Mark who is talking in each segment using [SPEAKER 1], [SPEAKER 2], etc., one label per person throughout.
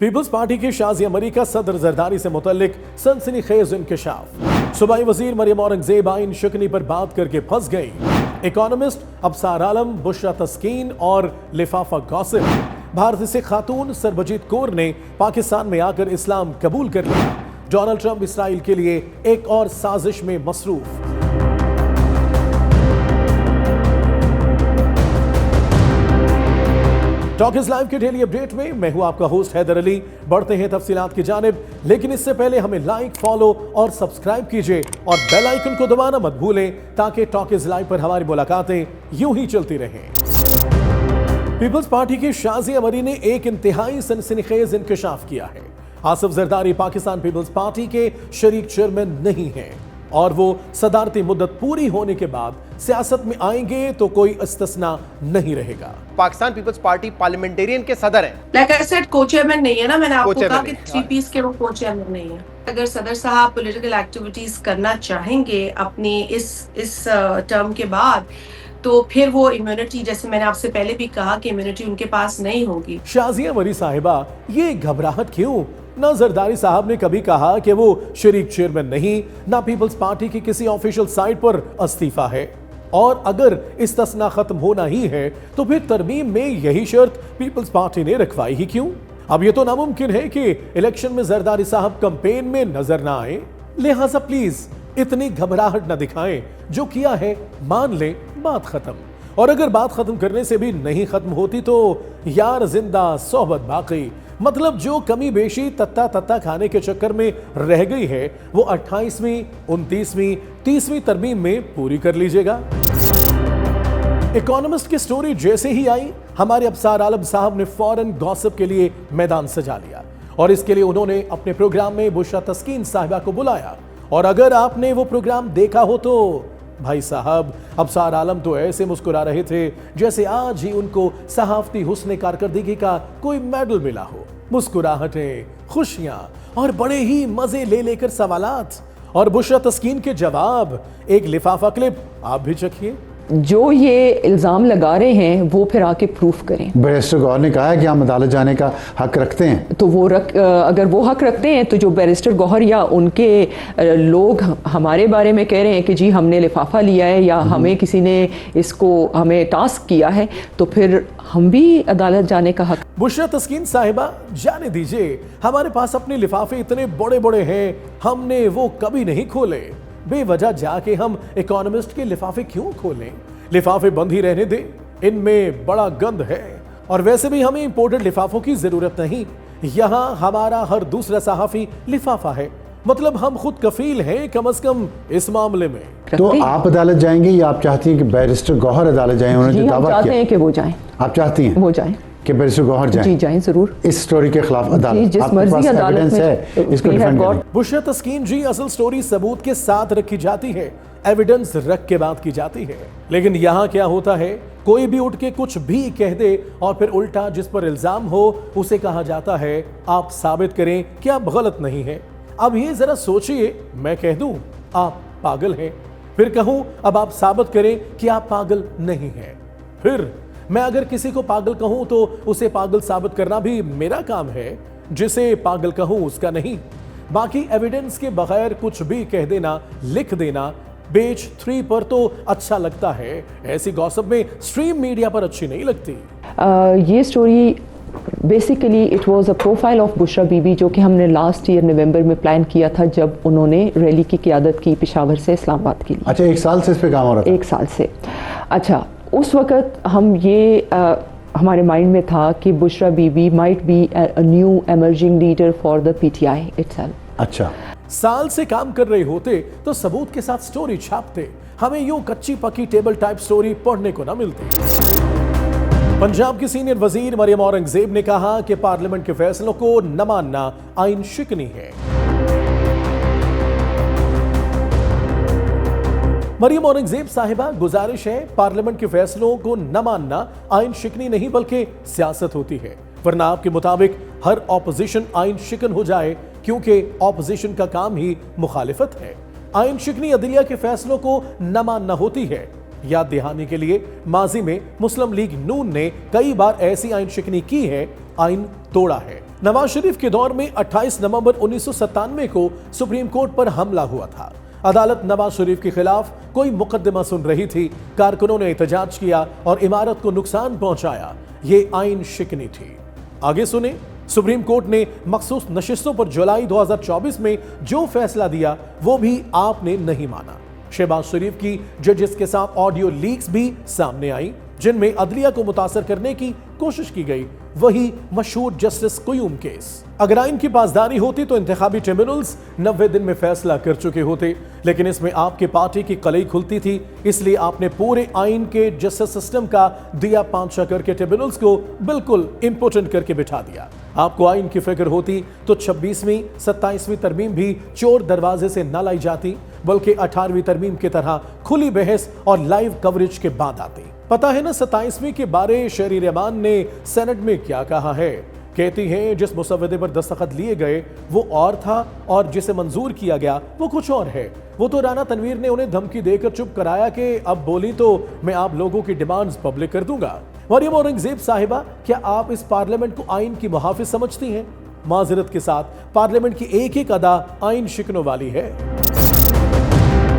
[SPEAKER 1] Peoples party के शाजिया मरी का सदर जरदारी से मुतल्लिक सनसनीखेज इंकशाफ। सूबाई वजीर मरियम औरंगजेब आइन शिकनी पर बात करके फंस गई। इकोनॉमिस्ट अबसार आलम, बुशरा तस्कीन और लिफाफा गॉसिप। भारत से खातून सरबजीत कौर ने पाकिस्तान में आकर इस्लाम कबूल कर लिया। डोनाल्ड ट्रंप इसराइल के लिए एक और साजिश में मसरूफ। टॉकीज लाइव के डेली अपडेट में मैं हूं आपका होस्ट हैदर अली। बढ़ते हैं तफसीलात की जानिब, लेकिन इससे पहले हमें लाइक, फॉलो और सब्सक्राइब कीजिए और बेल आइकन को दबाना मत भूलें ताकि टॉकीज लाइव पर हमारी मुलाकातें यूं ही चलती रहें। पीपल्स पार्टी के शाजिया मरी ने एक इंतहाई सनसनीखेज इंकशाफ किया है। आसिफ जरदारी पाकिस्तान पीपल्स पार्टी के शरीक चेयरमैन नहीं हैं और वो सदारती मुद्दत पूरी होने के बाद सियासत में आएंगे तो कोई इस्तिस्ना नहीं रहेगा।
[SPEAKER 2] पाकिस्तान पीपल्स पार्टी पार्लियामेंटेरियन के सदर हैं।
[SPEAKER 3] लाइक आई सेड को-चेयरमैन नहीं है ना, मैंने आपको कहा कि 3 पीस के वो को-चेयरमैन नहीं है। अगर सदर साहब पॉलिटिकल एक्टिविटीज करना चाहेंगे अपनी इस टर्म के बाद, तो फिर वो इम्यूनिटी, जैसे मैंने आपसे पहले भी कहा कि इम्यूनिटी उनके पास नहीं होगी।
[SPEAKER 1] शाजिया मरी साहिबा, ये घबराहट क्यों? ना जरदारी साहब ने कभी कहा कि वो शरीक चेयरमैन नहीं, ना पीपल्स पार्टी की किसी ऑफिशियल साइट पर इस्तीफा है। और अगर इस्तिस्ना खत्म होना ही है तो फिर तरमीम में यही शर्त पीपल्स पार्टी ने रखवाई ही क्यों? अब ये तो नामुमकिन है कि इलेक्शन में जरदारी साहब कैंपेन में नजर ना आए। लिहाजा प्लीज इतनी घबराहट न दिखाएं। जो किया है मान ले, बात खत्म। और अगर बात खत्म करने से भी नहीं खत्म होती तो यार जिंदा सोहबत बाकी। मतलब जो कमी बेशी तत्ता खाने के चक्कर में रह गई है वो 28वीं, 29वीं, 30वीं तरमीम में पूरी कर लीजिएगा। इकोनॉमिस्ट की स्टोरी जैसे ही आई, हमारे अबसार आलम साहब ने फौरन गॉसिप के लिए मैदान सजा लिया और इसके लिए उन्होंने अपने प्रोग्राम में बुशरा तस्कीन साहिबा को बुलाया। और अगर आपने वो प्रोग्राम देखा हो तो भाई साहब, अबसार आलम तो ऐसे मुस्कुरा रहे थे जैसे आज ही उनको सहाफती हुस्न कारकर्दगी का कोई मेडल मिला हो। मुस्कुराहटें, खुशियां और बड़े ही मजे ले लेकर सवालात और बुशरा तस्कीन के जवाब। एक लिफाफा क्लिप आप भी चखिए।
[SPEAKER 4] जो ये इल्ज़ाम लगा रहे हैं वो फिर आके प्रूफ करें।
[SPEAKER 5] बैरिस्टर गौहर ने कहा है कि हम अदालत जाने का हक रखते हैं, तो
[SPEAKER 4] वो अगर वो हक रखते हैं तो जो बैरिस्टर गौहर या उनके लोग हमारे बारे में कह रहे हैं कि जी हमने लिफाफा लिया है या हमें किसी ने इसको हमें टास्क किया है, तो फिर हम भी अदालत जाने का हक।
[SPEAKER 1] बुशरा तस्कीन साहिबा, जाने दीजिए, हमारे पास अपने लिफाफे इतने बड़े बड़े हैं, हमने वो कभी नहीं खोले। बेवजह जाके हम इकोनॉमिस्ट के लिफाफे क्यों खोलें? लिफाफे बंद ही रहने दें, इनमें बड़ा गंद है। और वैसे भी हमें इंपोर्टेड लिफाफों की जरूरत नहीं। यहाँ हमारा हर दूसरा सहाफी लिफाफा है, मतलब हम खुद कफील हैं कम से कम इस मामले में।
[SPEAKER 5] तो आप अदालत जाएंगे या आप चाहती हैं कि बैरिस्टर गौहर अदालत जाएं? उन्होंने जो दावा
[SPEAKER 4] किया हैं कि वो जाएं।
[SPEAKER 5] आप चाहती हैं
[SPEAKER 4] वो जाएं
[SPEAKER 5] कि बैरिस्टर गौहर जाएं?
[SPEAKER 4] जी जाएं जरूर।
[SPEAKER 5] इस स्टोरी के खिलाफ अदालत,
[SPEAKER 4] जिस मर्जी अदालत में
[SPEAKER 5] है इसको डिफेंड करें।
[SPEAKER 1] बुशरा तस्कीन जी, असल स्टोरी सबूत के साथ रखी जाती है, एविडेंस रख के बात की जाती है। लेकिन यहाँ क्या होता है, कोई भी उठ के कुछ भी कह दे और फिर उल्टा जिस पर इल्जाम हो उसे कहा जाता है आप साबित करें कि आप गलत नहीं है। अब ये जरा सोचिए, मैं कह दूं आप पागल हैं, फिर कहूं अब आप साबित करें कि आप पागल नहीं हैं। फिर मैं अगर किसी को पागल कहूं तो उसे पागल साबित करना भी मेरा काम है, जिसे पागल कहूं उसका नहीं। बाकी एविडेंस के बगैर कुछ भी कह देना, लिख देना पेज 3 पर तो अच्छा लगता है, ऐसी गॉसिप में स्ट्रीम मीडिया पर अच्छी नहीं लगती।
[SPEAKER 4] ये story basically it was a profile of Bushra Bibi, जो कि हमने लास्ट ईयर नवंबर में प्लान किया था जब उन्होंने रैली की क़ियादत की पेशावर से इस्लामाबाद के लिए।
[SPEAKER 5] अच्छा, 1 साल से इस पे काम हो रहा था?
[SPEAKER 4] 1 साल से। अच्छा, उस वक़्त हम ये हमारे माइंड में था कि Bushra Bibi might be a new emerging leader for the PTI itself.
[SPEAKER 5] अच्छा,
[SPEAKER 1] साल से काम कर रहे होते तो सबूत के साथ स्टोरी छापते, हमें यूं कच्ची पक्की टेबल टाइप स्टोरी पढ़ने को ना मिलती। पंजाब की सीनियर वजीर मरियम औरंगजेब ने कहा कि पार्लियामेंट के फैसलों को न मानना आइन शिकनी है। मरियम औरंगजेब साहिबा, गुजारिश है पार्लियामेंट के फैसलों को न मानना आइन शिकनी नहीं बल्कि सियासत होती है, वरना आपके मुताबिक हर ऑपोजिशन आइन शिकन हो जाए, क्योंकि ऑपोजिशन का काम ही मुखालिफत है। आइन शिकनी अदलिया के फैसलों को न मानना होती है। याद दहानी के लिए, माजी में मुस्लिम लीग नून ने कई बार ऐसी आइन शिकनी की है, आइन तोड़ा है। नवाज शरीफ के दौर में 28 नवंबर 1997 को सुप्रीम कोर्ट पर हमला हुआ था। अदालत नवाज शरीफ के खिलाफ कोई मुकदमा सुन रही थी। कारकुनों ने एहतजाज किया और इमारत को नुकसान पहुंचाया। ये आइन शिकनी थी। आगे सुने, सुप्रीम कोर्ट ने मखसूस नशिस्तों पर जुलाई 2024 में जो फैसला दिया वो भी आपने नहीं माना। शहबाज शरीफ की जजेस के साथ ऑडियो लीक्स भी सामने आई जिनमें अदलिया को मुतासर करने की कोशिश की गई। वही मशहूर जस्टिस कुयूम केस। अगर आइन की पासदारी होती तो इंतखाबी ट्रिब्यूनल्स 90 दिन में फैसला कर चुके होते, लेकिन इसमें आपकी पार्टी की कलई खुलती थी। इसलिए आपने पूरे आइन के जस्टिस सिस्टम का दिया पांचा करके ट्रिब्यूनल्स को बिल्कुल इंपोर्टेंट करके बिठा दिया। आपको आइन की फिक्र होती तो 26वीं 27वीं तरमीम भी चोर दरवाजे से न लाई जाती, बल्कि 18वीं तरमीम की तरह खुली बहस और लाइव कवरेज के बाद आती। पता है ना 27वीं के बारे शहरी रहमान ने सेनेट में क्या कहा है? कहती हैं जिस मुसव्वदे पर दस्तखत लिए गए वो और था और जिसे मंजूर किया गया वो कुछ और है। वो तो राना तनवीर ने उन्हें धमकी देकर चुप कराया कि अब बोली तो मैं आप लोगों की डिमांड्स पब्लिक कर दूंगा। मरियम औरंगजेब साहिबा, क्या आप इस पार्लियामेंट को आइन की मुहाफिज समझती हैं? माजरत के साथ पार्लियामेंट की एक एक अदा आइन शिकनों वाली है।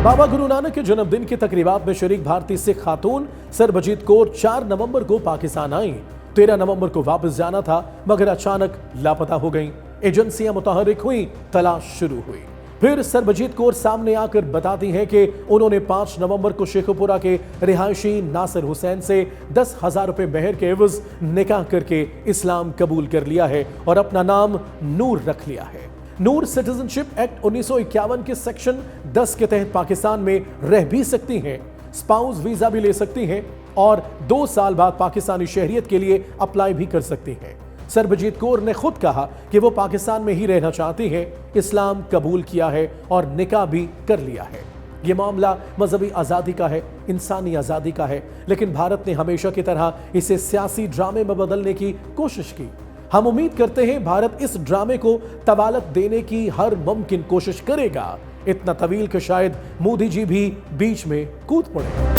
[SPEAKER 1] बाबा गुरु नानक के जन्मदिन की तकरीबात में शरीक भारतीय सिख खातून सरबजीत कौर 4 नवंबर को पाकिस्तान आई। 13 नवंबर को वापस जाना था मगर अचानक लापता हो गईं। एजेंसियां मुतहर्रिक हुई, तलाश शुरू हुई। फिर सरबजीत कौर सामने आकर बताती हैं कि उन्होंने 5 नवंबर को शेखुपुरा के रिहायशी नासिर हुसैन से 10,000 रुपए मेहर के एवज निकाह करके इस्लाम कबूल कर लिया है और अपना नाम नूर रख लिया है। नूर सिटीजनशिप एक्ट 1951 के सेक्शन 10 के तहत पाकिस्तान में रह भी सकती हैं, स्पाउस वीजा भी ले सकती हैं और 2 साल बाद पाकिस्तानी शहरियत के लिए अप्लाई भी कर सकती हैं। सरबजीत कौर ने खुद कहा कि वो पाकिस्तान में ही रहना चाहती हैं, इस्लाम कबूल किया है और निकाह भी कर लिया है। ये मामला मजहबी आज़ादी का है, इंसानी आज़ादी का है, लेकिन भारत ने हमेशा की तरह इसे सियासी ड्रामे में बदलने की कोशिश की। हम उम्मीद करते हैं भारत इस ड्रामे को तवालत देने की हर मुमकिन कोशिश करेगा। इतना तवील कि शायद मोदी जी भी बीच में कूद पड़े।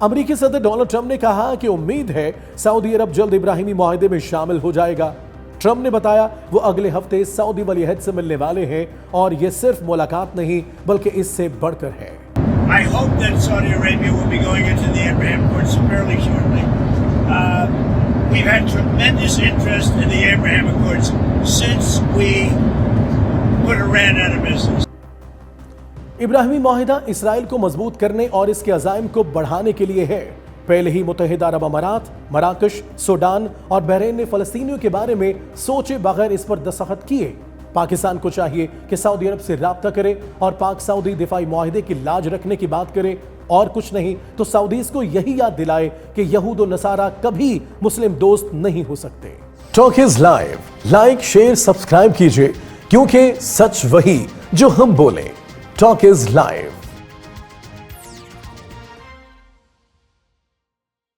[SPEAKER 1] अमेरिकी सदर डोनाल्ड ट्रंप ने कहा कि उम्मीद है सऊदी अरब जल्द इब्राहिमी मुआहदे में शामिल हो जाएगा। ट्रंप ने बताया वो अगले हफ्ते सऊदी वली अहद से मिलने वाले हैं और ये सिर्फ मुलाकात नहीं बल्कि इससे बढ़कर है।
[SPEAKER 6] I hope that Saudi Arabia will be going into the Abraham Accords fairly shortly. We've had tremendous interest in the Abraham Accords since we put Iran out of business.
[SPEAKER 1] इब्राहिमी मुआहिदा इसराइल को मजबूत करने और इसके अज़ाइम को बढ़ाने के लिए है। पहले ही मुत्तहिदा अरब अमारात, मराकश, सूडान और बहरीन ने फ़लस्तीनियों के बारे में सोचे बगैर इस पर दस्तखत किए। पाकिस्तान को चाहिए कि सऊदी अरब से राब्ता करे और पाक सऊदी दिफाई मुआहिदे की लाज रखने की बात करे और कुछ नहीं तो सऊदीज को यही याद दिलाए कि यहूद और नसारा कभी मुस्लिम दोस्त नहीं हो सकते। Talk is live, like share subscribe कीजिए क्योंकि सच वही जो हम बोले। Talk is live.